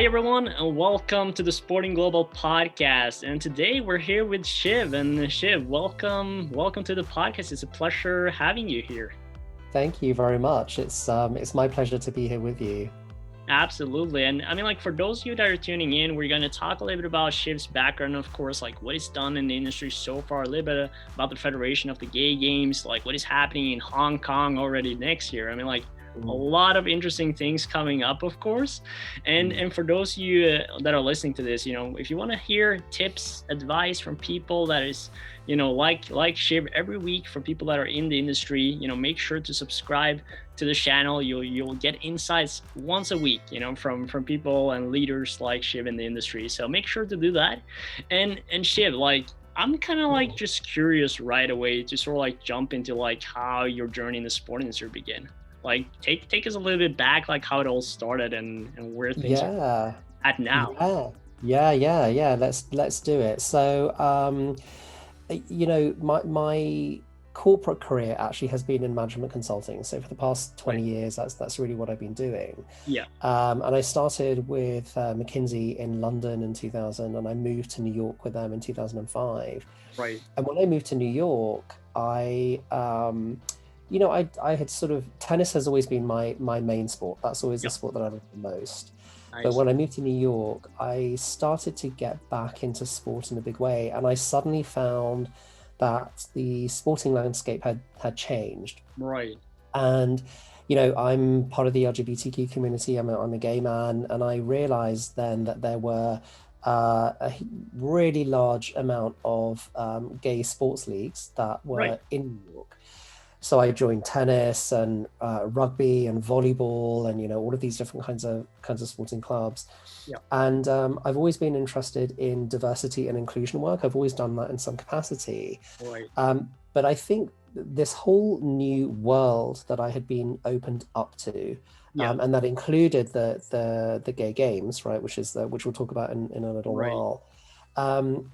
everyone, and welcome to the Sporting Global podcast. And today we're here with Shiv. And Shiv, welcome to the podcast. It's a pleasure having you here. Thank you very much. It's my pleasure to be here with you. Absolutely. And I mean, like, for those of you that are tuning in, we're going to talk a little bit about Shiv's background, of course, like what he's done in the industry so far, a little bit about the Federation of the Gay Games, like what is happening in Hong Kong already next year. I mean, like, a lot of interesting things coming up, of course. And for those of you that are listening to this, if you want to hear tips, advice from people that is, like Shiv every week, for people that are in the industry, make sure to subscribe to the channel. You'll get insights once a week, from people and leaders like Shiv in the industry. So make sure to do that. And Shiv, like, I'm kind of like just curious right away to sort of like jump into like how your journey in the sport industry began. Like take us a little bit back, like how it all started and where things are at now. Yeah. Let's do it. So, my corporate career actually has been in management consulting. So for the past 20 years, that's really what I've been doing. Yeah. And I started with McKinsey in London in 2000, and I moved to New York with them in 2005. Right. And when I moved to New York, I had sort of, tennis has always been my main sport. That's always the sport that I love the most. Nice. But when I moved to New York, I started to get back into sport in a big way. And I suddenly found that the sporting landscape had changed. Right. And, I'm part of the LGBTQ community. I'm a gay man. And I realized then that there were a really large amount of gay sports leagues that were in New York. So I joined tennis and rugby and volleyball and all of these different kinds of sporting clubs. Yeah. And I've always been interested in diversity and inclusion work. I've always done that in some capacity. Right. But I think this whole new world that I had been opened up to, and that included the gay games, right, which we'll talk about in a little while.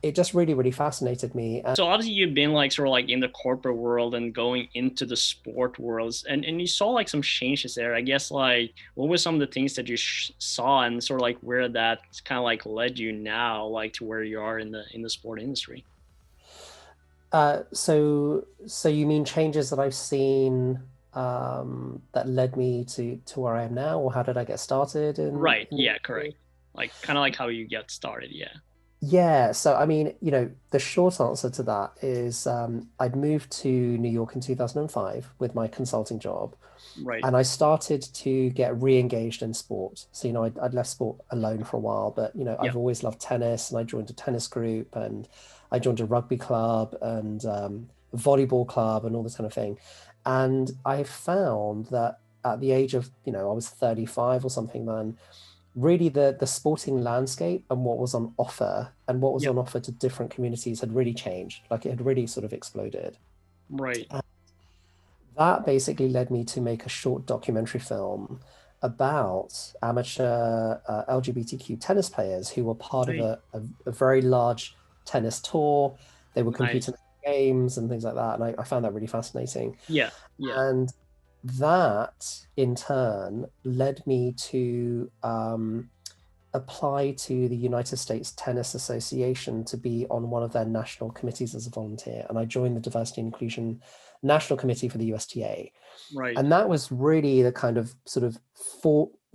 It just really, really fascinated me. So obviously you've been like sort of like in the corporate world and going into the sport worlds, and you saw like some changes there. I guess, like, what were some of the things that you saw and sort of like where that kind of like led you now, like to where you are in the sport industry? So you mean changes that I've seen that led me to where I am now, or how did I get started? Right. Yeah, correct. Like kind of like how you get started. Yeah. Yeah, so I mean, the short answer to that is I'd moved to New York in 2005 with my consulting job. Right. And I started to get re-engaged in sport. So, I'd left sport alone for a while, but, I've always loved tennis, and I joined a tennis group, and I joined a rugby club and a volleyball club and all this kind of thing. And I found that at the age of, I was 35 or something then, really the sporting landscape and what was on offer and what was on offer to different communities had really changed. Like, it had really sort of exploded. Right. And that basically led me to make a short documentary film about amateur LGBTQ tennis players who were part of a very large tennis tour. They were competing in games and things like that. And I found that really fascinating. Yeah. And that in turn led me to apply to the United States Tennis Association to be on one of their national committees as a volunteer. And I joined the Diversity and Inclusion National Committee for the USTA. Right. And that was really the kind of sort of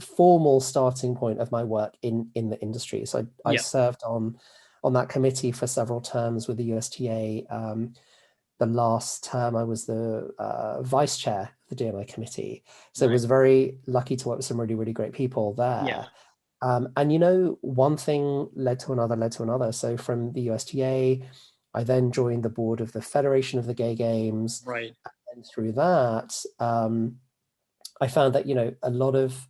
formal starting point of my work in the industry. So I served on that committee for several terms with the USTA. The last term I was the vice chair of the DMI committee. So I was very lucky to work with some really, really great people there. Yeah. And one thing led to another. So from the USTA, I then joined the board of the Federation of the Gay Games. Right. And through that, I found that, a lot of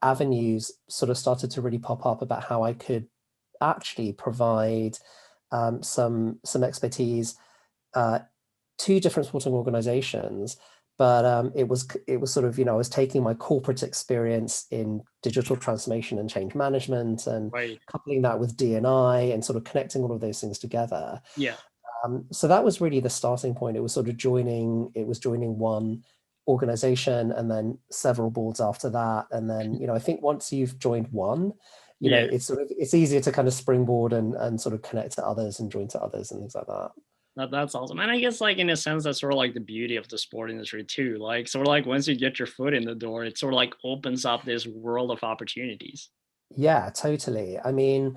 avenues sort of started to really pop up about how I could actually provide some expertise to different sporting organizations. But it was sort of, I was taking my corporate experience in digital transformation and change management and coupling that with D&I and sort of connecting all of those things together. Yeah. So that was really the starting point. It was joining one organization and then several boards after that. And then, I think once you've joined one, Yeah. it's easier to kind of springboard and sort of connect to others and join to others and things like that. That's awesome. And I guess like in a sense that's sort of like the beauty of the sport industry too. Like sort of like once you get your foot in the door, it sort of like opens up this world of opportunities. Yeah, totally. I mean,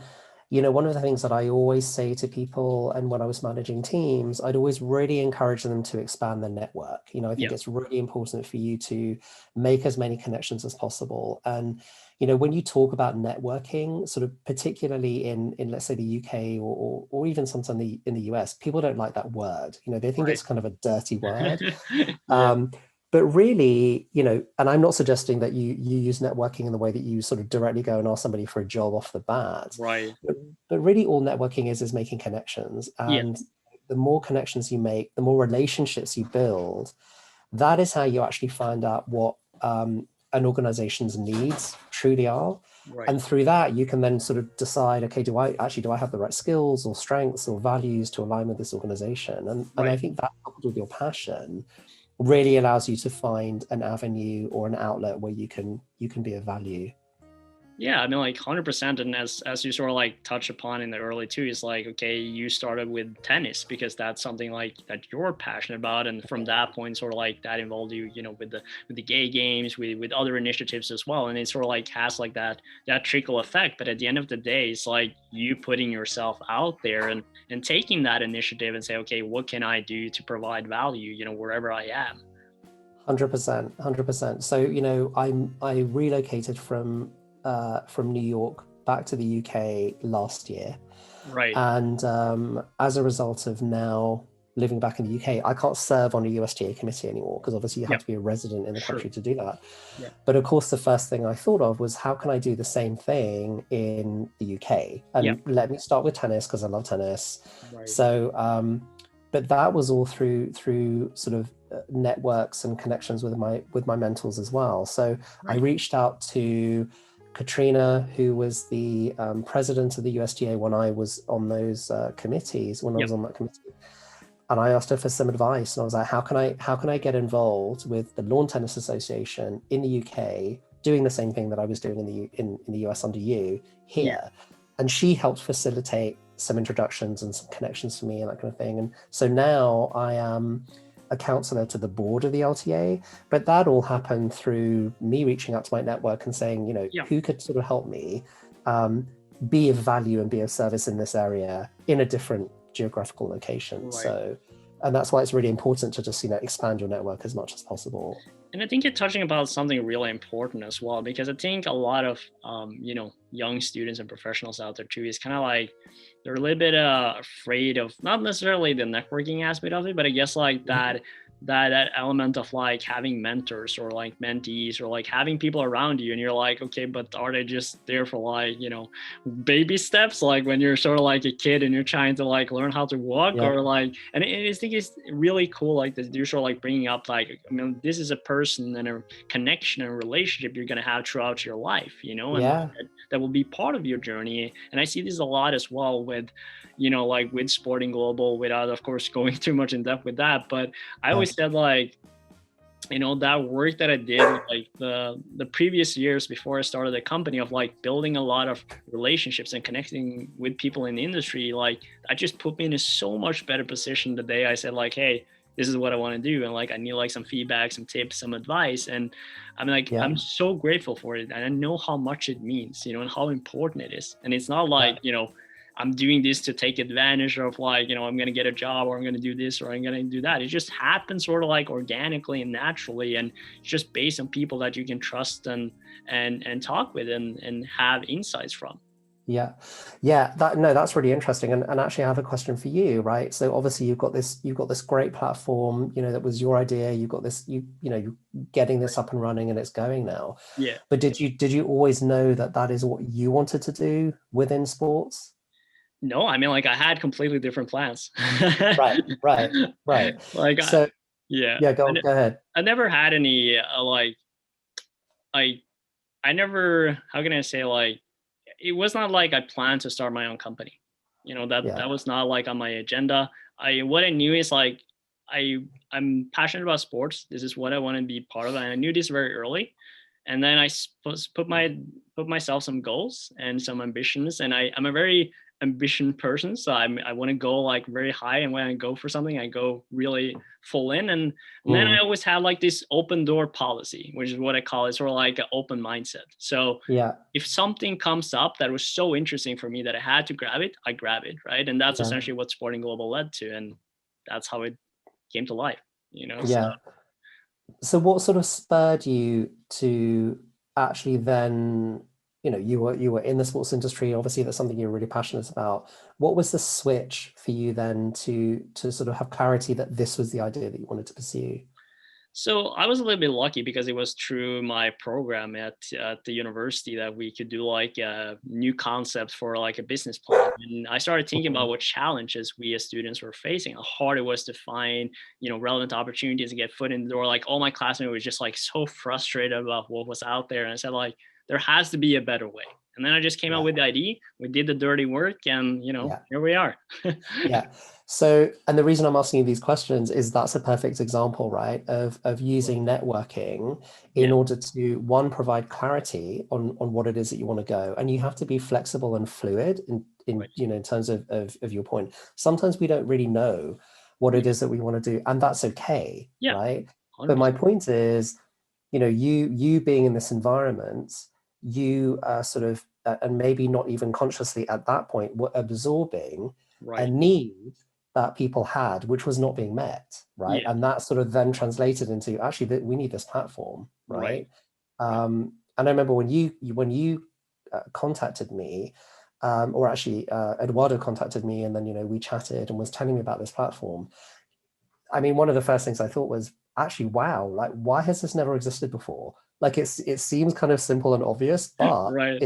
one of the things that I always say to people, and when I was managing teams, I'd always really encourage them to expand their network. I think Yeah. it's really important for you to make as many connections as possible. And, when you talk about networking, sort of particularly in let's say the UK or even sometimes in the US, people don't like that word. They think Right. it's kind of a dirty word. Yeah. Um, but really, and I'm not suggesting that you use networking in the way that you sort of directly go and ask somebody for a job off the bat. Right. But really all networking is making connections. Yeah. And the more connections you make, the more relationships you build, that is how you actually find out what an organization's needs truly are. Right. And through that, you can then sort of decide, okay, do I have the right skills or strengths or values to align with this organization? And I Right. think that coupled with your passion really allows you to find an avenue or an outlet where you can be of value. Yeah, I mean, like 100%. And as you sort of like touch upon in the early too, is like, okay, you started with tennis because that's something like that you're passionate about, and from that point, sort of like that involved you, with the gay games, with other initiatives as well, and it sort of like has like that trickle effect. But at the end of the day, it's like you putting yourself out there and taking that initiative and say, okay, what can I do to provide value, wherever I am. 100%, 100%. So, I relocated from New York back to the UK last year. Right. And as a result of now living back in the UK, I can't serve on a USTA committee anymore because obviously you have Yep. to be a resident in the Sure. country to do that. Yeah. But of course, the first thing I thought of was how can I do the same thing in the UK? Yeah. And let me start with tennis because I love tennis. Right. So, but that was all through sort of networks and connections with my mentors as well. So I Right. reached out to Katrina, who was the president of the USGA when I was on those committees, when I Yep. was on that committee. And I asked her for some advice. And I was like, how can I get involved with the Lawn Tennis Association in the UK, doing the same thing that I was doing in the US under you Yeah. here? And she helped facilitate some introductions and some connections for me and that kind of thing. And so now I am a counselor to the board of the LTA, but that all happened through me reaching out to my network and saying, Yeah. who could sort of help me be of value and be of service in this area in a different geographical location. Right. So, and that's why it's really important to just, expand your network as much as possible. And I think you're touching about something really important as well, because I think a lot of young students and professionals out there too is kind of like they're a little bit afraid of not necessarily the networking aspect of it, but I guess like that element of like having mentors or like mentees or like having people around you, and you're like, okay, but are they just there for like baby steps, like when you're sort of like a kid and you're trying to like learn how to walk, Yeah. or like, and I think it's really cool like that you're sort of like bringing up like, I mean, this is a person and a connection and relationship you're going to have throughout your life, and Yeah. that will be part of your journey. And I see this a lot as well with like with Sporting Global, without of course going too much in depth with that, but I always said like, that work that I did like the previous years before I started the company, of like building a lot of relationships and connecting with people in the industry, like I just put me in a so much better position the day I said like, hey, this is what I want to do, and like I need like some feedback, some tips, some advice. And I'm like, Yeah. I'm so grateful for it, and I know how much it means, and how important it is. And it's not like I'm doing this to take advantage of like, I'm going to get a job, or I'm going to do this, or I'm going to do that. It just happens sort of like organically and naturally. And it's just based on people that you can trust and talk with and have insights from. Yeah. That's really interesting. And actually I have a question for you, right? So obviously you've got this great platform, that was your idea. You've got this, you're getting this up and running and it's going now. Yeah. But did you always know that is what you wanted to do within sports? No, I mean, like I had completely different plans. Right. Like, So yeah, yeah, go ahead. I never had any, like, I never, how can I say, like, it was not like I planned to start my own company. Yeah. That was not like on my agenda. What I knew is like, I'm passionate about sports. This is what I want to be part of. And I knew this very early. And then I put put myself some goals and some ambitions. And I'm a very ambition person, so I want to go like very high, and when I go for something, I go really full in. And then I Mm. always have like this open door policy, which is what I call it, sort of like an open mindset. So Yeah. if something comes up that was so interesting for me that I had to grab it, I grab it, right? And that's Yeah. essentially what Sporting Global led to, and that's how it came to life, So Yeah. So what sort of spurred you to actually then, you were in the sports industry, obviously that's something you're really passionate about. What was the switch for you then to sort of have clarity that this was the idea that you wanted to pursue? So I was a little bit lucky because it was through my program at the university that we could do like new concepts for like a business plan. And I started thinking about Mhm. what challenges we as students were facing, how hard it was to find, relevant opportunities to get foot in the door. Like all my classmates were just like so frustrated about what was out there. And I said like, there has to be a better way. And then I just came out Yeah. with the idea. We did the dirty work, and Yeah. here we are. Yeah. So, and the reason I'm asking you these questions is that's a perfect example, right, of using networking in Yeah. order to, one, provide clarity on what it is that you want to go. And you have to be flexible and fluid Right. in terms of your point. Sometimes we don't really know what Yeah. it is that we want to do, and that's okay, Yeah. right? But 100%. my point is, you being in this environment, you sort of, and maybe not even consciously at that point, were absorbing a Right. need that people had, which was not being met, right? Yeah. And that sort of then translated into actually that we need this platform, Right. right? Right. And I remember when you contacted me, or actually Eduardo contacted me, and then we chatted and was telling me about this platform. I mean, one of the first things I thought was actually, wow, like why has this never existed before? Like it seems kind of simple and obvious, but Right.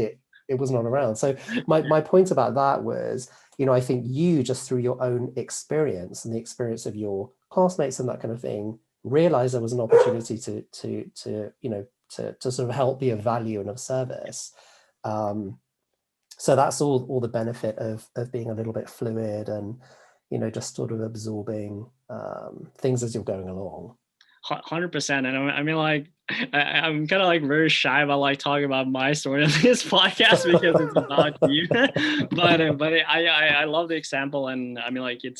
it was not around. So my point about that was, I think you just through your own experience and the experience of your classmates and that kind of thing, realized there was an opportunity to sort of help, be of value and of service. Um, so that's all the benefit of being a little bit fluid and just sort of absorbing things as you're going along. 100%. And I mean, like, I'm kind of like very shy about like talking about my story on this podcast because it's about you. But I love the example, and I mean, like, Yeah,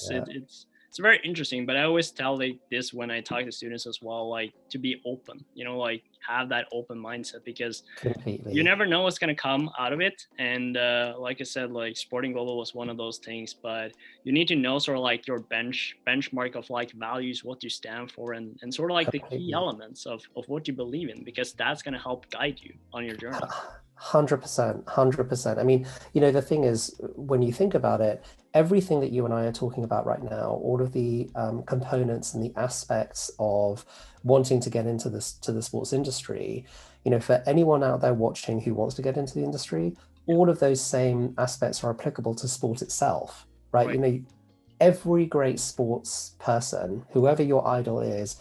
it's very interesting. But I always tell like this when I talk to students as well, like to be open, like have that open mindset, because you completely. never know what's going to come out of it. And like I said, like Sporting Global was one of those things, but you need to know sort of like your benchmark of like values, what you stand for, and sort of like the key Completely. elements of what you believe in, because that's going to help guide you on your journey. 100%, 100%. I mean, the thing is, when you think about it, everything that you and I are talking about right now, all of the components and the aspects of wanting to get into the sports industry, for anyone out there watching who wants to get into the industry, Yeah. all of those same aspects are applicable to sport itself, right? Right. Every great sports person, whoever your idol is,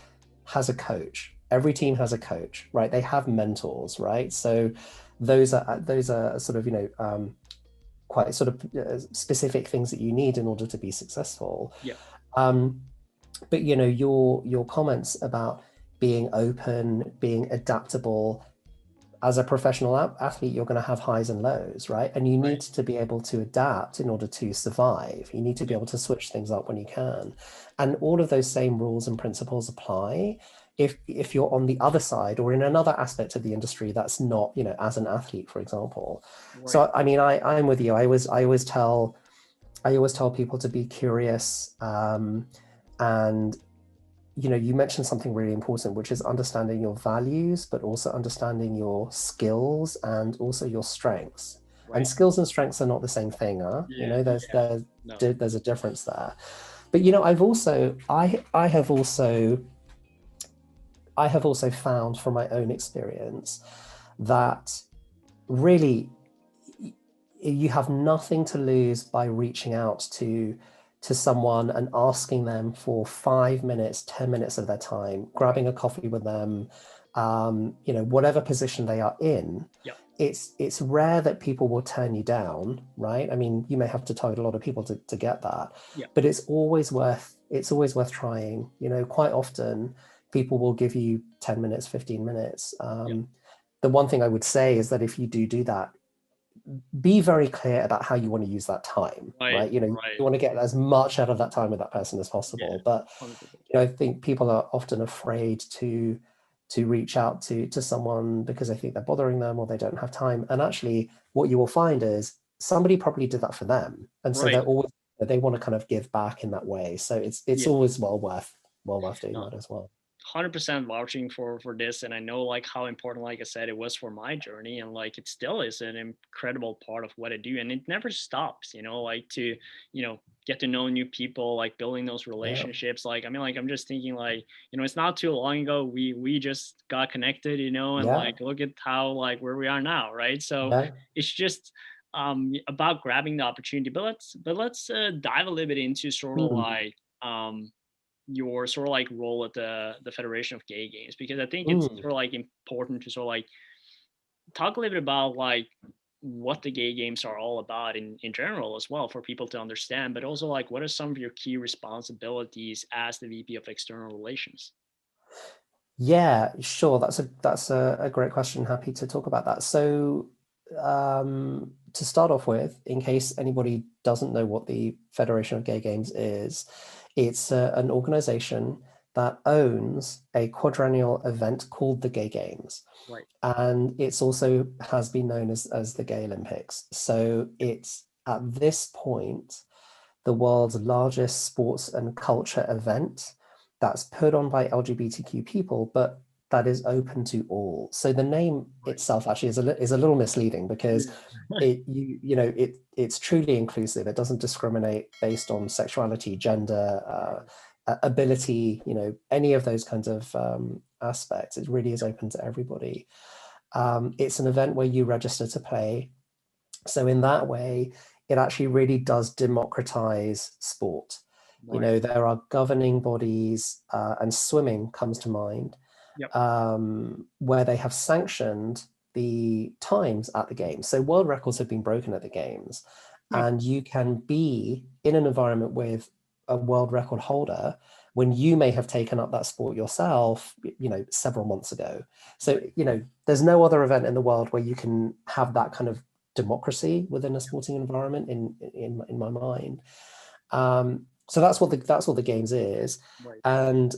has a coach. Every team has a coach, right? They have mentors, right? So those are sort of quite sort of specific things that you need in order to be successful. Yeah. Um, but your comments about being open, being adaptable, as a professional athlete, you're going to have highs and lows, right? And you Right. need to be able to adapt in order to survive. You need to be Yeah. able to switch things up when you can. And all of those same rules and principles apply if you're on the other side or in another aspect of the industry that's not, as an athlete, for example. Right. So I mean, I'm with you. I always tell people to be curious, and you mentioned something really important, which is understanding your values, but also understanding your skills and also your strengths. And Right. skills and strengths are not the same thing, huh? Yeah. There's Yeah. there's No. there's a difference there. But I have also found from my own experience that really you have nothing to lose by reaching out to someone and asking them for 5 minutes, 10 minutes of their time, Right. grabbing a coffee with them, whatever position they are in. Yeah. It's rare that people will turn you down, right? I mean, you may have to target a lot of people to get that, Yeah. but it's always worth trying. Quite often people will give you 10 minutes, 15 minutes. Yeah. the one thing I would say is that if you do that, be very clear about how you want to use that time, Right, right? You know, right. you want to get as much out of that time with that person as Yeah, possible. But 100%. you know, I think people are often afraid to reach out to someone because they think they're bothering them or they don't have time. And actually, what you will find is somebody probably did that for them, and so Right. they want to kind of give back in that way. So it's Yeah. always well worth doing No, that as well. 100% vouching for this, and I know like how important, like I said, it was for my journey, and like it still is an incredible part of what I do, and it never stops, like to get to know new people, like building those Yeah, relationships. Like I mean, like I'm just thinking, like it's not too long ago we just got connected, and yeah, like look at how like where we are now, right? So yeah. it's just about grabbing the opportunity. But let's dive a little bit into sort of Mm, like your sort of like role at the Federation of Gay Games, because I think it's mm. sort of like important to sort of like talk a little bit about like what the gay games are all about in general as well for people to understand, but also like what are some of your key responsibilities as the VP of External Relations? Yeah, sure. That's a great question. Happy to talk about that. So, to start off with, in case anybody doesn't know what the Federation of Gay Games is, it's an organization that owns a quadrennial event called the Gay Games, Right. and it's also has been known as the Gay Olympics. So it's at this point the world's largest sports and culture event that's put on by LGBTQ people, but that is open to all. So the name Right. itself actually is a little misleading because Yeah. it's truly inclusive. It doesn't discriminate based on sexuality, gender, Right. ability, any of those kinds of aspects. It really is open to everybody. It's an event where you register to play. So in that way, it actually really does democratize sport. Right. There are governing bodies, and swimming comes to mind, Yep. where they have sanctioned the times at the games. So world records have been broken at the games, Hmm. and you can be in an environment with a world record holder when you may have taken up that sport yourself, several months ago. So, Right. there's no other event in the world where you can have that kind of democracy within a sporting environment in my mind. So that's what the games is, Right. and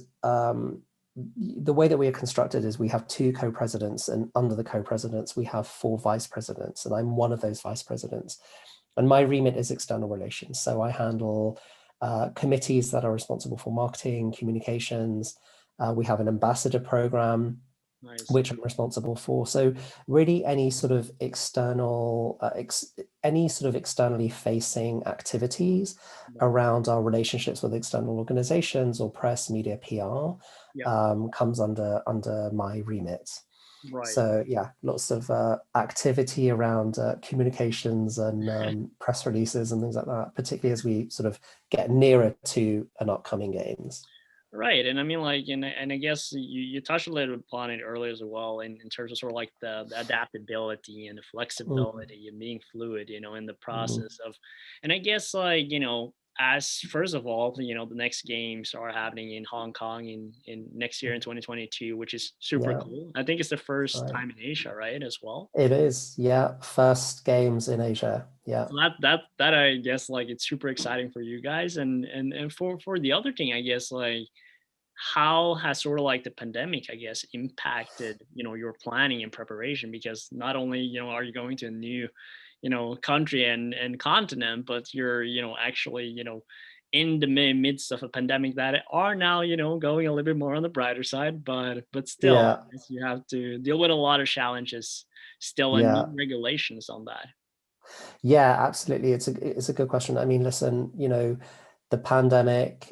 the way that we are constructed is we have two co-presidents, and under the co-presidents we have four vice presidents, and I'm one of those vice presidents. And my remit is external relations, so I handle committees that are responsible for marketing, communications. We have an ambassador program Nice. which I'm responsible for. So really any sort of externally facing activities Right. around our relationships with external organizations or press, media, PR, Yep. comes under my remit. Right. So yeah, lots of activity around communications and press releases and things like that, particularly as we sort of get nearer to an upcoming games. Right. And I mean, like, and I guess you touched a little bit upon it earlier as well, in terms of sort of like the adaptability and the Mm, flexibility and being fluid, in the mm, process of, and I guess like, as first of all, the next games are happening in Hong Kong in next year in 2022, which is super yeah, cool. I think it's the that's first right. time in Asia, right, as well. It is, yeah. First games in Asia. Yeah. So that I guess like it's super exciting for you guys, and for the other thing, I guess like how has sort of like the pandemic, I guess, impacted your planning and preparation, because not only are you going to a new country and continent, but you're actually in the midst of a pandemic that are now going a little bit more on the brighter side, but still Yeah. I guess you have to deal with a lot of challenges still and new Yeah. regulations on that. Yeah, absolutely. It's a good question. I mean, listen, the pandemic,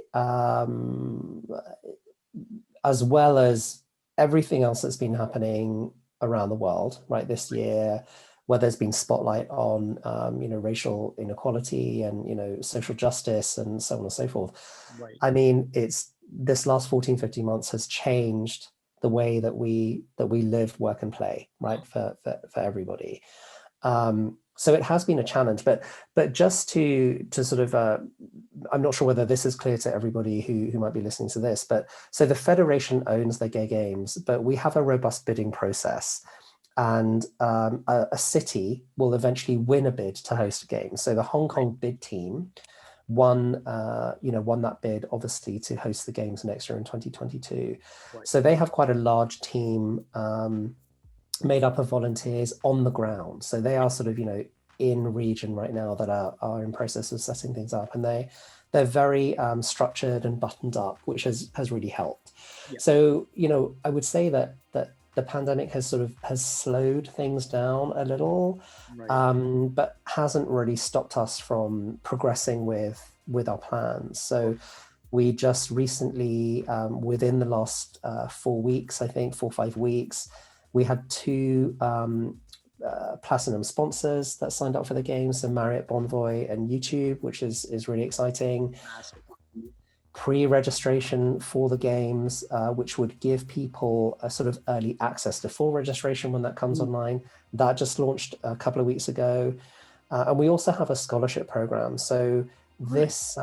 as well as everything else that's been happening around the world, right, this year, where there's been spotlight on, racial inequality and, social justice and so on and so forth. Right. I mean, it's this last 14, 15 months has changed the way that we live, work, and play, right, for everybody. So it has been a challenge, but just to sort of I'm not sure whether this is clear to everybody who might be listening to this, but so the federation owns the gay games, but we have a robust bidding process, and a city will eventually win a bid to host a game. So the Hong Kong bid team won that bid, obviously, to host the games next year in 2022. Right. So they have quite a large team made up of volunteers on the ground. So they are sort of, in region right now that are in process of setting things up, and they're very structured and buttoned up, which has really helped. Yeah. So, I would say that the pandemic has slowed things down a little, Right. but hasn't really stopped us from progressing with our plans. So we just recently, within the last 4 weeks, I think 4 or 5 weeks, we had two platinum sponsors that signed up for the game, so Marriott Bonvoy and YouTube, which is really exciting. Massive. Pre-registration for the games, which would give people a sort of early access to full registration when that comes online. That just launched a couple of weeks ago. And we also have a scholarship program. So this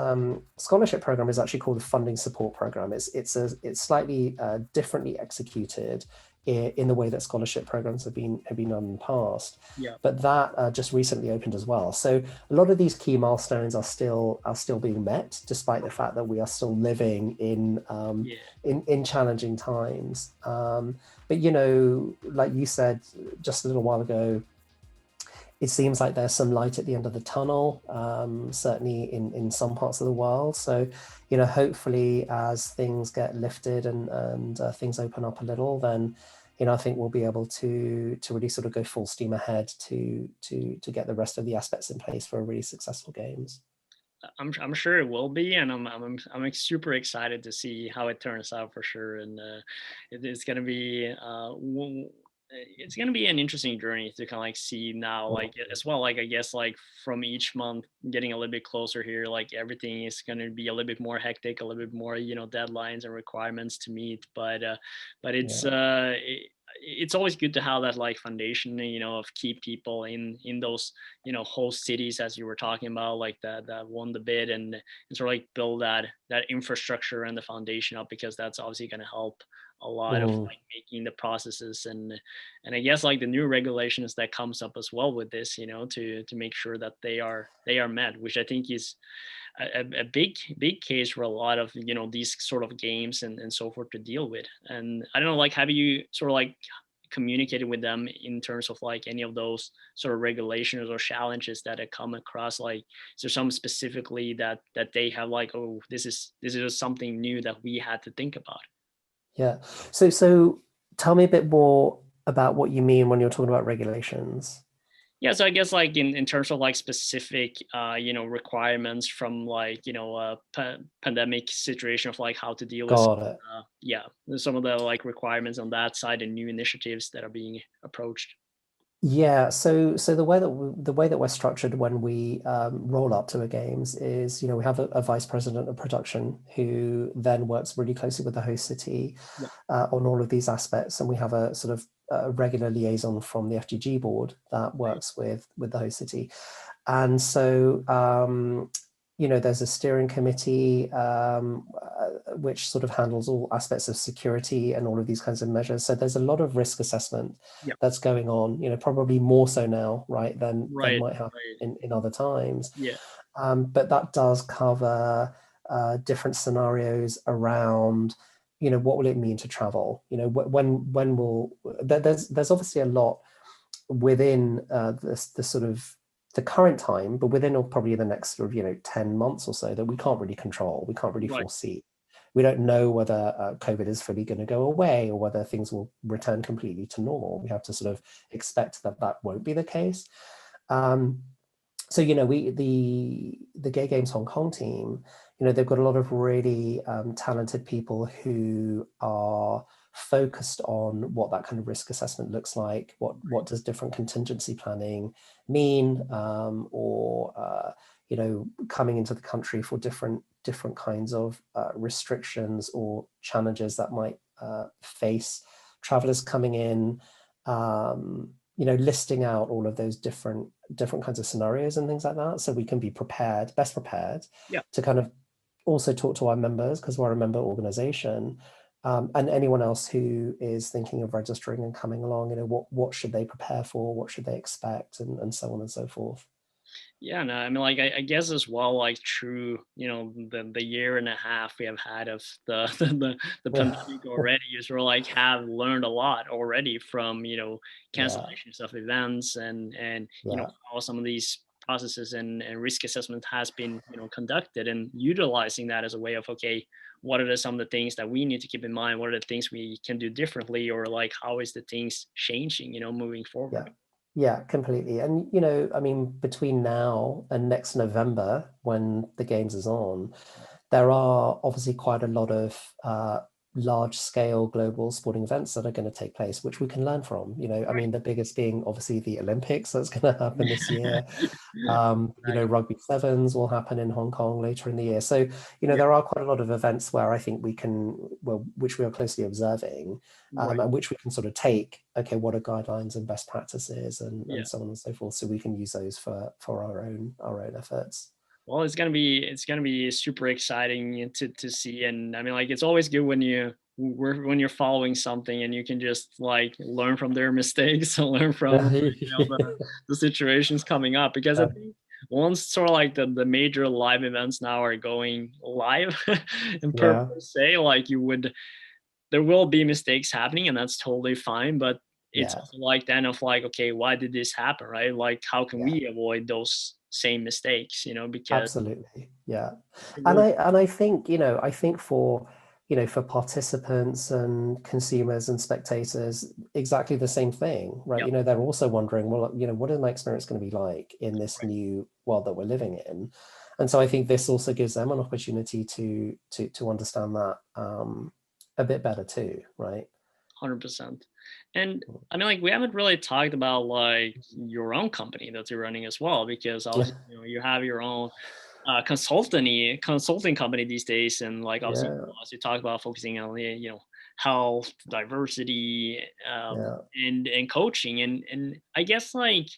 scholarship program is actually called the Funding Support Program. It's slightly differently executed in the way that scholarship programs have been done in the past. Yeah. But that just recently opened as well. So a lot of these key milestones are still being met, despite the fact that we are still living in challenging times. But like you said just a little while ago, it seems like there's some light at the end of the tunnel, certainly in some parts of the world. So, hopefully as things get lifted and things open up a little, then, I think we'll be able to really sort of go full steam ahead to get the rest of the aspects in place for a really successful games. I'm sure it will be, and I'm super excited to see how it turns out for sure. And it's gonna be it's gonna be an interesting journey to kind of like see now, like as well, like I guess like from each month getting a little bit closer here, like everything is gonna be a little bit more hectic, a little bit more deadlines and requirements to meet. But it's always good to have that like foundation, of keep people in those host cities, as you were talking about, like that won the bid, and sort of like build that infrastructure and the foundation up, because that's obviously going to help a lot of like making the processes and I guess like the new regulations that comes up as well with this, to make sure that they are met, which I think is a big case for a lot of these sort of games and so forth to deal with. And I don't know, like, have you sort of like communicated with them in terms of like any of those sort of regulations or challenges that have come across? Like, is there some specifically that they have like, oh, this is just something new that we had to think about? Yeah. So tell me a bit more about what you mean when you're talking about regulations. Yeah, so I guess like in terms of like specific requirements from like pandemic situation of like how to deal with Got it. yeah, there's some of the like requirements on that side and new initiatives that are being approached. Yeah, so the way that we're structured when we roll up to a games is, we have a vice president of production who then works really closely with the host city Yeah. on all of these aspects, and we have a sort of regular liaison from the FGG board that works with the host city. And so there's a steering committee which sort of handles all aspects of security and all of these kinds of measures. So there's a lot of risk assessment Yeah. that's going on, probably more so now, right, than might happen Right. in other times. Yeah. But that does cover different scenarios around, what will it mean to travel? When will there's obviously a lot within the sort of the current time, but within probably the next sort of 10 months or so that we can't really control, we can't really Right. foresee. We don't know whether COVID is fully going to go away or whether things will return completely to normal. We have to sort of expect that that won't be the case. So we the Gay Games Hong Kong team, they've got a lot of really talented people who are focused on what that kind of risk assessment looks like. What does different contingency planning mean, or coming into the country for different kinds of restrictions or challenges that might face travelers coming in. Listing out all of those different kinds of scenarios and things like that, so we can be best prepared Yeah. to kind of also talk to our members, because we're a member organization, And anyone else who is thinking of registering and coming along, what should they prepare for, what should they expect, and so on and so forth. Yeah, no, I mean, like, I guess as well, like, through, the year and a half we have had of the the pandemic already, you sort of like have learned a lot already from, Yeah, cancellations of events and yeah, how some of these processes and risk assessment has been, conducted, and utilizing that as a way of, okay, what are some of the things that we need to keep in mind? What are the things we can do differently, or like how is the things changing, moving yeah. forward? Yeah, completely. And, I mean, between now and next November, when the games is on, there are obviously quite a lot of large scale global sporting events that are going to take place, which we can learn from. I mean, the biggest being obviously the Olympics that's going to happen this year. Exactly. Rugby sevens will happen in Hong Kong later in the year. So, Yeah. there are quite a lot of events where I think well, which we are closely observing, Right. and which we can sort of take, okay, what are guidelines and best practices Yeah. and so on and so forth. So we can use those for our own efforts. Well, it's gonna be super exciting to see, and I mean, like, it's always good when you're following something and you can just like learn from their mistakes and learn from the situations coming up, because I Yeah, think once sort of like the major live events now are going live and per yeah, se, like, there will be mistakes happening, and that's totally fine, but it's yeah, also like then of like, okay, why did this happen, right? Like, how can yeah. we avoid those same mistakes, because Absolutely. Yeah. it And will. I think, I think for participants and consumers and spectators, exactly the same thing, right? Yep. They're also wondering, well, what is my experience going to be like in this Right. new world that we're living in? And so I think this also gives them an opportunity to understand that a bit better too, right? 100%. And I mean, like, we haven't really talked about like your own company that you're running as well, because obviously, you have your own consulting company these days, and like obviously, Yeah, as you talk about focusing on the health, diversity, yeah. and coaching, and I guess like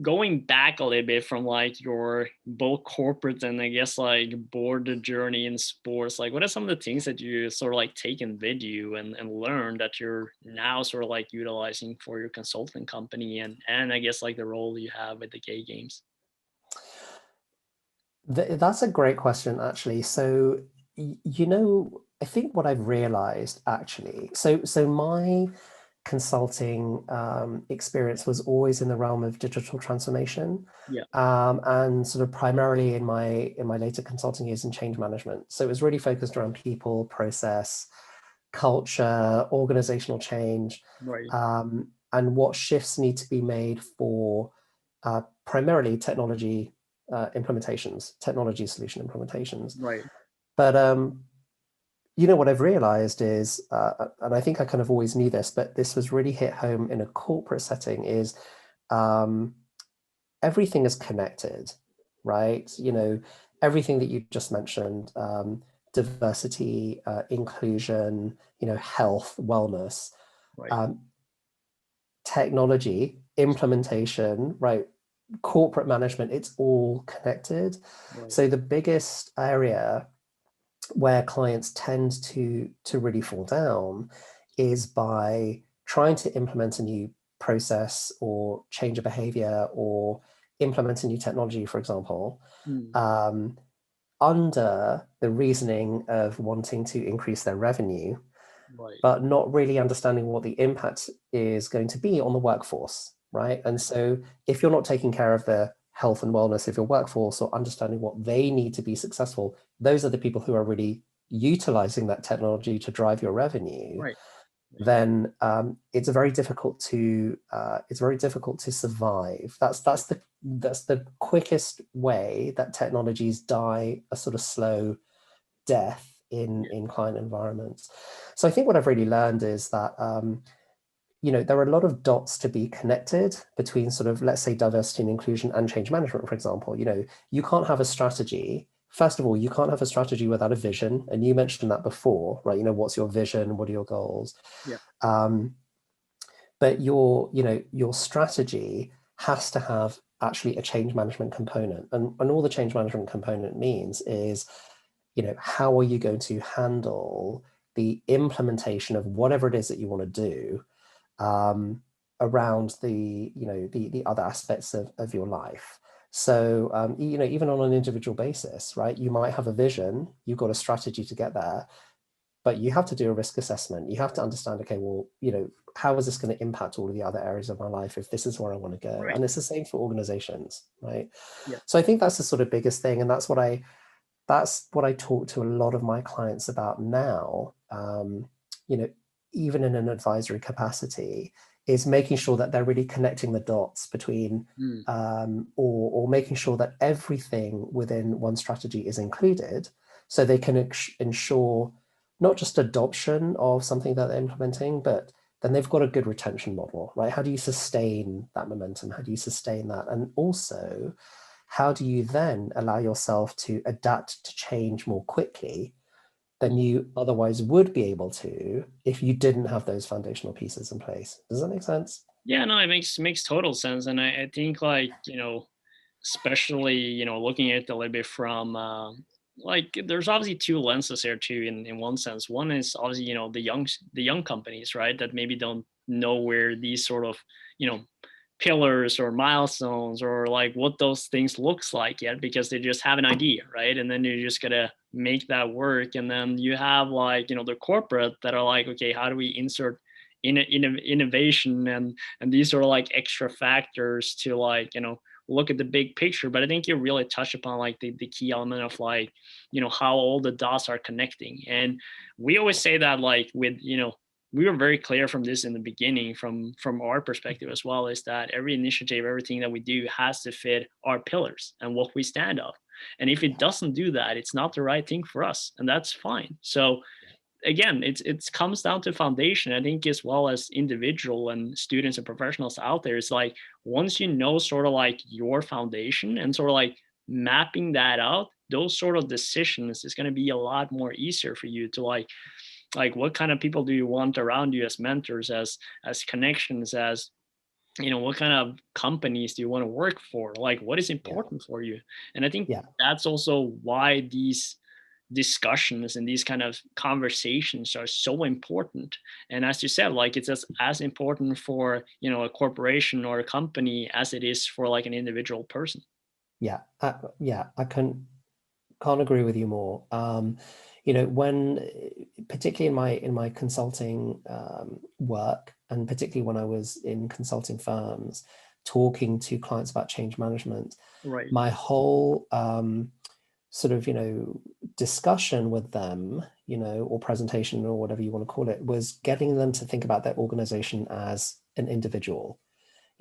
going back a little bit from like your both corporate and I guess like board journey in sports, like what are some of the things that you sort of like taken with you and learned that you're now sort of like utilizing for your consulting company, and I guess like the role you have with the gay games? That's a great question, actually. So, I think what I've realized actually, so my consulting experience was always in the realm of digital transformation, Yeah. and sort of primarily in my later consulting years in change management. So it was really focused around people, process, culture, organizational change, Right. and what shifts need to be made for primarily technology solution implementations. Right. But what I've realized is, and I think I kind of always knew this, but this was really hit home in a corporate setting, is um, everything is connected, right? Everything that you just mentioned, diversity, inclusion, health, wellness, Right. um, technology, implementation, right? Corporate management, it's all connected. Right. So the biggest area where clients tend to really fall down is by trying to implement a new process or change a behavior or implement a new technology, for example, Mm. um, under the reasoning of wanting to increase their revenue, Right. but not really understanding what the impact is going to be on the workforce, right? And so if you're not taking care of the health and wellness of your workforce or understanding what they need to be successful, those are the people who are really utilizing that technology to drive your revenue. Right. Right. Then it's very difficult to survive. That's the quickest way that technologies die a sort of slow death in Yeah. in client environments. So I think what I've really learned is that there are a lot of dots to be connected between sort of, let's say, diversity and inclusion and change management, for example. You can't have a strategy. First of all, you can't have a strategy without a vision. And you mentioned that before, right? What's your vision? What are your goals? Yeah. Um, but your strategy has to have actually a change management component. And all the change management component means is how are you going to handle the implementation of whatever it is that you want to do around the other aspects of your life. So, even on an individual basis, right, you might have a vision, you've got a strategy to get there, but you have to do a risk assessment. You have to understand, okay, well, how is this going to impact all of the other areas of my life if this is where I want to go? Right. And it's the same for organizations, right? Yeah. So I think that's the sort of biggest thing. And that's what I talk to a lot of my clients about now, even in an advisory capacity, is making sure that they're really connecting the dots between, or making sure that everything within one strategy is included, so they can ensure not just adoption of something that they're implementing, but then they've got a good retention model, right? How do you sustain that momentum? How do you sustain that? And also, how do you then allow yourself to adapt to change more quickly than you otherwise would be able to if you didn't have those foundational pieces in place? Does that make sense? Yeah, no, it makes total sense. And I think like, especially, looking at it a little bit from like there's obviously two lenses here too in one sense. One is obviously, the young companies, right, that maybe don't know where these sort of, you know, pillars or milestones or like what those things looks like yet, because they just have an idea, right? And then you're just gonna make that work. And then you have like, the corporate that are like, okay, how do we insert innovation and these sort of like extra factors to like, look at the big picture. But I think you really touch upon like the key element of like, how all the dots are connecting. And we always say that like with, we were very clear from this in the beginning, from our perspective as well, is that every initiative, everything that we do has to fit our pillars and what we stand up. And if it doesn't do that, it's not the right thing for us, and that's fine. So again, it comes down to foundation. I think as well as individual and students and professionals out there, it's like once you know sort of like your foundation and sort of like mapping that out, those sort of decisions is going to be a lot more easier for you to like what kind of people do you want around you as mentors, as connections, as what kind of companies do you want to work for, like what is Yeah, important for you. And I think yeah, that's also why these discussions and these kind of conversations are so important. And as you said, like it's as important for a corporation or a company as it is for like an individual person. yeah, yeah. I can't agree with you more. When particularly in my consulting work, and particularly when I was in consulting firms talking to clients about change management, Right. my whole sort of discussion with them, or presentation or whatever you want to call it, was getting them to think about their organization as an individual.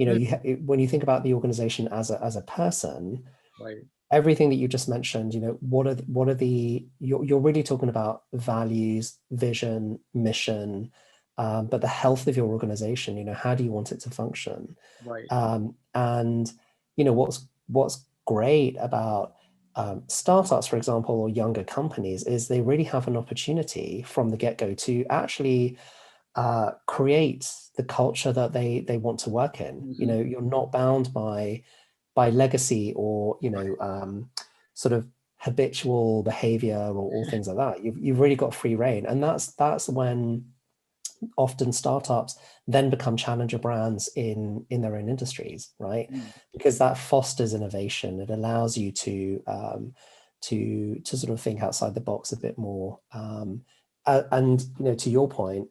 Mm. When you think about the organization as a person, Right. everything that you just mentioned, you're really talking about values, vision, mission, but the health of your organization, how do you want it to function? Right. And what's great about startups, for example, or younger companies, is they really have an opportunity from the get-go to actually create the culture that they want to work in. Hmm. You're not bound by legacy or sort of habitual behavior or things like that. You've really got free reign, and that's when often startups then become challenger brands in their own industries, right? Because that fosters innovation. It allows you to sort of think outside the box a bit more. And to your point,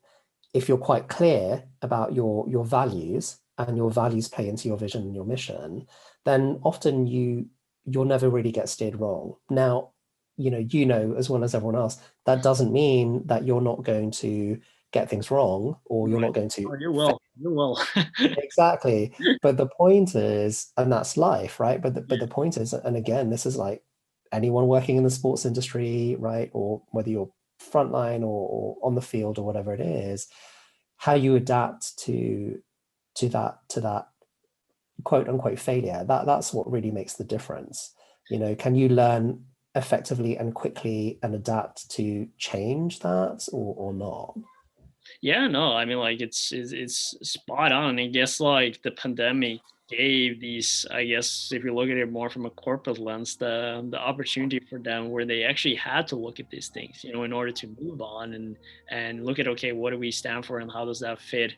if you're quite clear about your values, and your values play into your vision and your mission, then often you'll never really get steered wrong. Now, as well as everyone else, that doesn't mean that you're not going to get things wrong, or you're Right. not going to Oh, you fail. will. You will. Exactly. But the point is, and that's life, right? But Yeah. the point is, and again, this is like anyone working in the sports industry, right? Or whether you're frontline or on the field or whatever it is, how you adapt to that quote unquote failure, that's what really makes the difference. Can you learn effectively and quickly and adapt to change that, or not? Yeah, no, I mean, like it's spot on. I guess like the pandemic gave these, I guess, if you look at it more from a corporate lens, the opportunity for them where they actually had to look at these things, in order to move on and look at, okay, what do we stand for and how does that fit,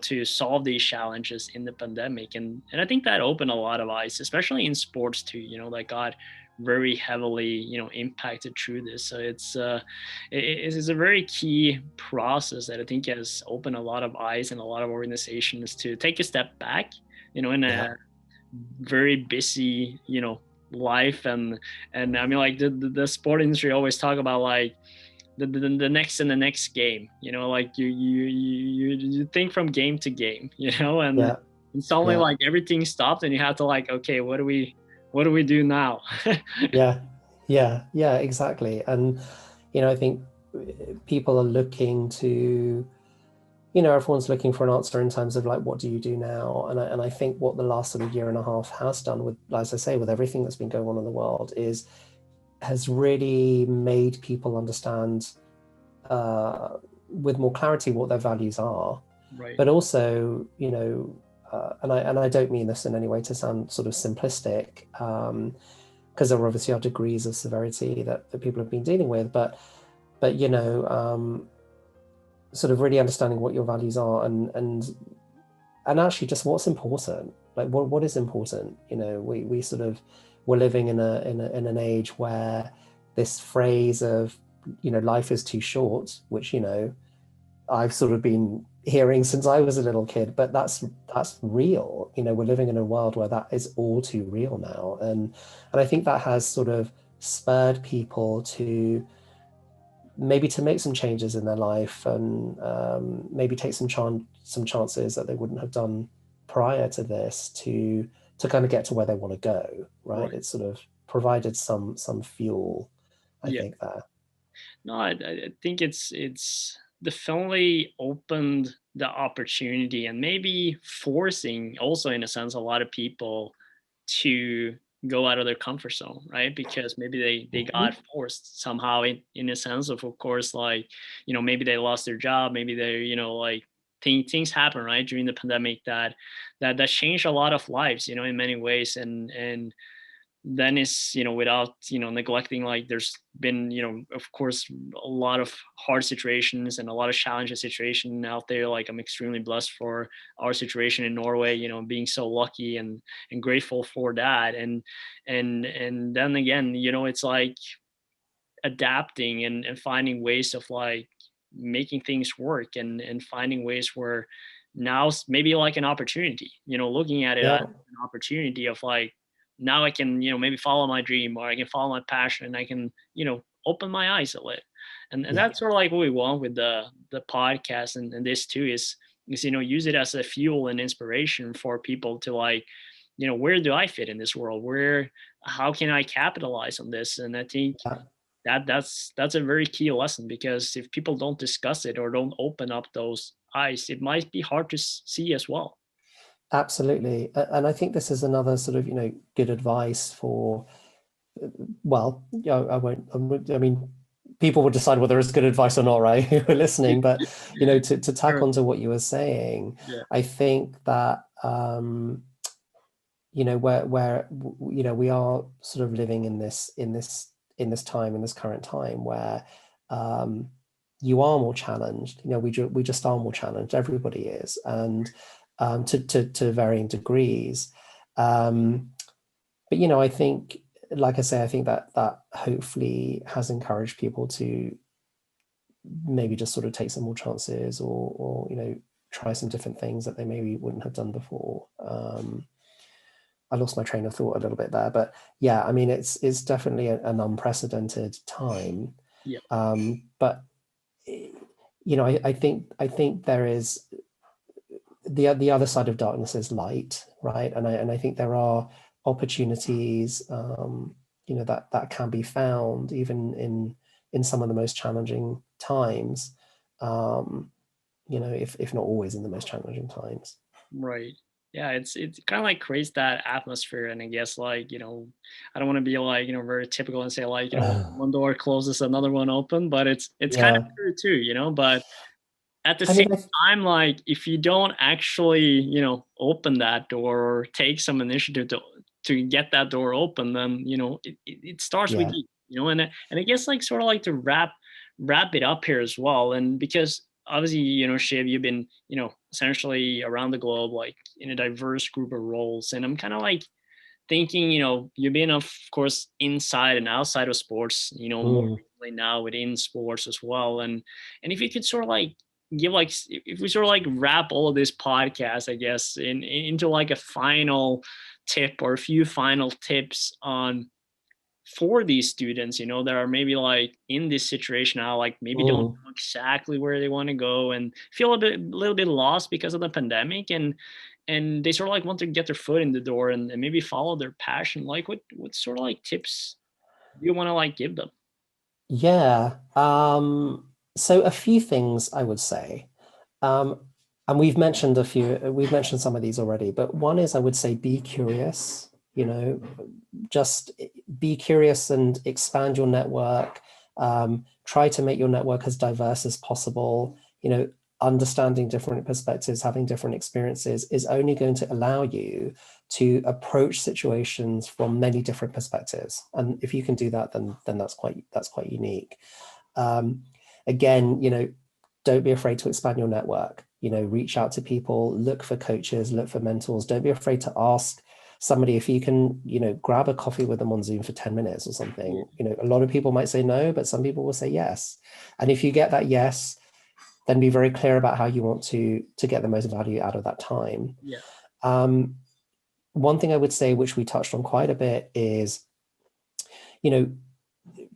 to solve these challenges in the pandemic. And I think that opened a lot of eyes, especially in sports too, that got very heavily, impacted through this. So it's a very key process that I think has opened a lot of eyes and a lot of organizations to take a step back, in Yeah, a very busy, life. And I mean, like the sport industry always talk about like the next and the next game, like you think from game to game, yeah, and suddenly yeah, like everything stopped and you have to like, okay, what do we do now? yeah, yeah, yeah, exactly. And I think people are looking to, everyone's looking for an answer in terms of like, what do you do now? And I think what the last sort of year and a half has done with, as I say, with everything that's been going on in the world, has really made people understand with more clarity what their values are, Right. but also, and I don't mean this in any way to sound sort of simplistic, because there obviously are degrees of severity that people have been dealing with, but sort of really understanding what your values are, and actually just what's important, like what is important. We sort of, we're living in an age where this phrase of, life is too short, which I've sort of been hearing since I was a little kid, but that's real. We're living in a world where that is all too real now, and I think that has sort of spurred people to maybe to make some changes in their life, and maybe take some chances that they wouldn't have done prior to this, to kind of get to where they want to go. Right? Right. It's sort of provided some fuel, I Yeah. think, there. No, I think it's definitely opened the opportunity and maybe forcing also in a sense a lot of people to go out of their comfort zone, right? Because maybe they got Mhm. forced somehow in a sense of course, like, maybe they lost their job, maybe they, like things happen, right, during the pandemic that changed a lot of lives, in many ways. And then is, without, neglecting, like there's been, of course, a lot of hard situations and a lot of challenging situation out there. Like I'm extremely blessed for our situation in Norway, being so lucky and grateful for that. And then again, it's like adapting and finding ways of like making things work and finding ways where maybe like an opportunity, looking at it as Yeah, an opportunity of like, now I can, maybe follow my dream or I can follow my passion and I can, open my eyes a little. And yeah, that's sort of like what we want with the podcast and this too is, use it as a fuel and inspiration for people to like, where do I fit in this world? How can I capitalize on this? And I think yeah. that's a very key lesson, because if people don't discuss it or don't open up those eyes, it might be hard to see as well. Absolutely. And I think this is another sort of, good advice for, well, I mean, people will decide whether it's good advice or not, right? Who are listening, but, to tack Sure. onto what you were saying, Yeah. I think that, where we are sort of living in this current time where, um, you are more challenged. We just are more challenged. Everybody is, and to varying degrees. Um, but I think, like I say, I think that hopefully has encouraged people to maybe just sort of take some more chances, or try some different things that they maybe wouldn't have done before. I lost my train of thought a little bit there, but yeah, I mean, it's definitely an unprecedented time. Yeah. But I think there is the other side of darkness is light, right? And I think there are opportunities, that can be found even in some of the most challenging times. Um, if not always in the most challenging times. Right. Yeah, it's kind of like creates that atmosphere. And I guess like, I don't want to be like, very typical and say like, one door closes, another one open, but it's kind of Yeah, true too, but at the I mean, same time, like if you don't actually, open that door or take some initiative to get that door open, then it starts with yeah. you, and I guess like sort of like to wrap it up here as well. And because obviously, Shiv, you've been, essentially around the globe, like in a diverse group of roles, and I'm kind of like thinking, you've been of course inside and outside of sports, more Mm, recently now within sports as well. And if you could sort of like give like if we sort of like wrap all of this podcast, I guess, into like a final tip or a few final tips on for these students, that are maybe like in this situation now, like maybe don't mm. know exactly where they want to go and feel a little bit lost because of the pandemic, and they sort of like want to get their foot in the door and maybe follow their passion. Like what sort of like tips do you want to like give them? Yeah. So a few things I would say. Um, and we've mentioned some of these already, but one is I would say be curious, just be curious and expand your network. Try to make your network as diverse as possible. Understanding different perspectives, having different experiences is only going to allow you to approach situations from many different perspectives. And if you can do that, then that's quite unique. Um, Again, don't be afraid to expand your network. Reach out to people, look for coaches, look for mentors. Don't be afraid to ask somebody if you can, grab a coffee with them on Zoom for 10 minutes or something. A lot of people might say no, but some people will say yes. And if you get that yes, then be very clear about how you want to get the most value out of that time. Yeah. Um, One thing I would say, which we touched on quite a bit, is,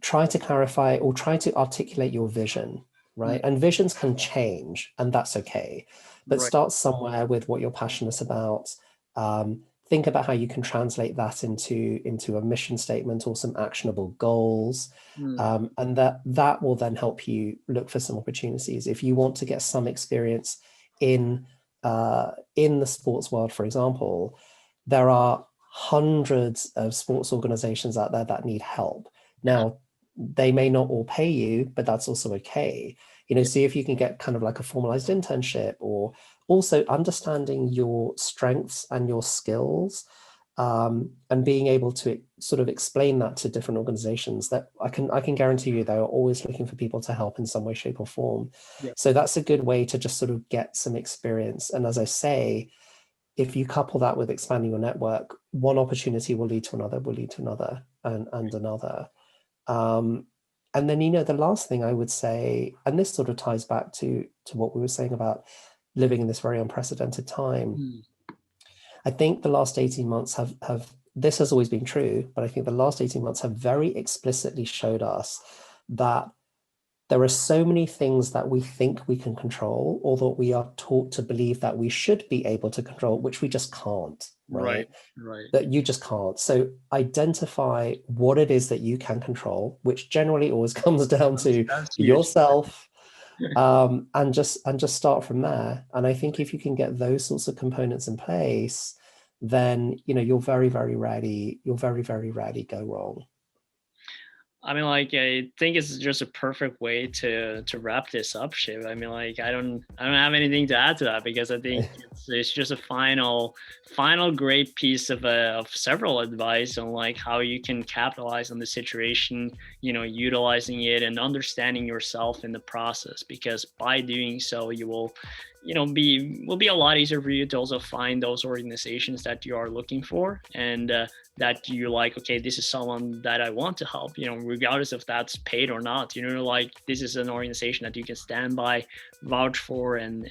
try to clarify or try to articulate your vision, right? And visions can change, and that's okay. But Right. start somewhere with what you're passionate about. Think about how you can translate that into a mission statement or some actionable goals. Mm. And that will then help you look for some opportunities. If you want to get some experience in the sports world, for example, there are hundreds of sports organizations out there that need help. Now, they may not all pay you, but that's also okay. Yeah. See if you can get kind of like a formalized internship, or also understanding your strengths and your skills, and being able to sort of explain that to different organizations. That I can guarantee you they're always looking for people to help in some way, shape, or form. Yeah. So that's a good way to just sort of get some experience. And as I say, if you couple that with expanding your network, one opportunity will lead to another, and another. And then, the last thing I would say, and this sort of ties back to what we were saying about living in this very unprecedented time. Mm. I think the last 18 months have this has always been true, but I think the last 18 months have very explicitly showed us that there are so many things that we think we can control, or that we are taught to believe that we should be able to control, which we just can't, Right. right? Right. That you just can't. So identify what it is that you can control, which generally always comes down to That's huge. yourself, and just start from there. And I think if you can get those sorts of components in place, then you're very, very ready. You're very, very ready go wrong. I mean, like, I think it's just a perfect way to wrap this up, Shiv. I mean, like, I don't have anything to add to that, because I think it's just a final great piece of several advice on like how you can capitalize on the situation, utilizing it and understanding yourself in the process. Because by doing so, you will will be a lot easier for you to also find those organizations that you are looking for, and that you're like, okay, this is someone that I want to help, regardless if that's paid or not. Like, this is an organization that you can stand by, vouch for, and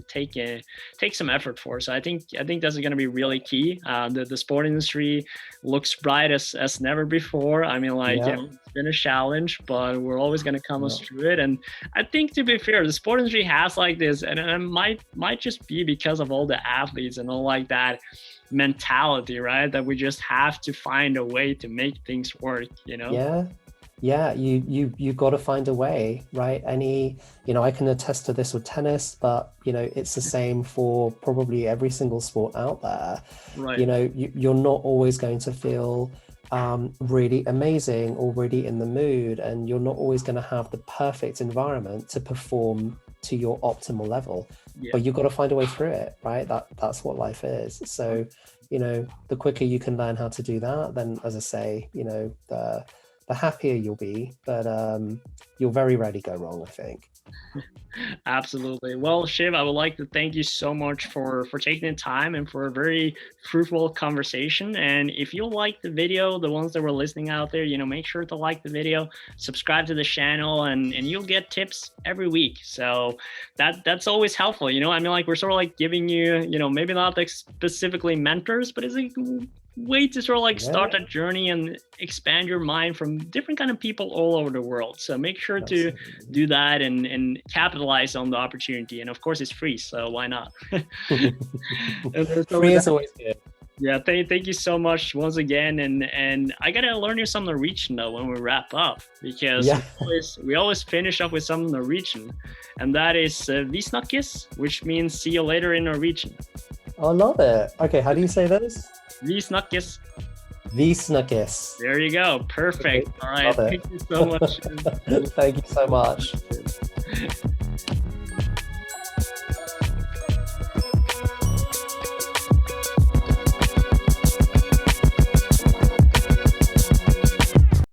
take some effort for. So I think that's going to be really key. The sport industry looks bright as never before. I mean, like, Yeah. it's been a challenge, but we're always going to come us Yeah. through it. And I think, to be fair, the sport industry has like this, and it might just be because of all the athletes and all like that mentality, right? That we just have to find a way to make things work. Yeah, you got to find a way, right? I can attest to this with tennis, but it's the same for probably every single sport out there. Right. You're not always going to feel really amazing or really in the mood, and you're not always going to have the perfect environment to perform to your optimal level. Yeah. But you've got to find a way through it, right? That's what life is. So, you know, the quicker you can learn how to do that, then, as I say, you know, the happier you'll be. But you'll very rarely go wrong, I think. Absolutely. Well, Shiv, I would like to thank you so much for taking the time and for a very fruitful conversation. And if you like the video, the ones that were listening out there, you know, make sure to like the video, subscribe to the channel, and you'll get tips every week. So that's always helpful. You know, I mean, like, we're sort of like giving you, you know, maybe not like specifically mentors, but it's a way to sort of like start a journey and expand your mind from different kind of people all over the world. So make sure to do that and capitalize on the opportunity. And of course, it's free, so why not? Free is always good. Yeah, thank you so much once again. And I gotta learn you some Norwegian though when we wrap up, because we always finish up with some Norwegian, and that is vi snakkes, which means see you later in Norwegian. I love it. Okay, how do you say those? Vi snakkes. Vi snakkes. There you go. Perfect. All right. Thank you so much. Thank you so much.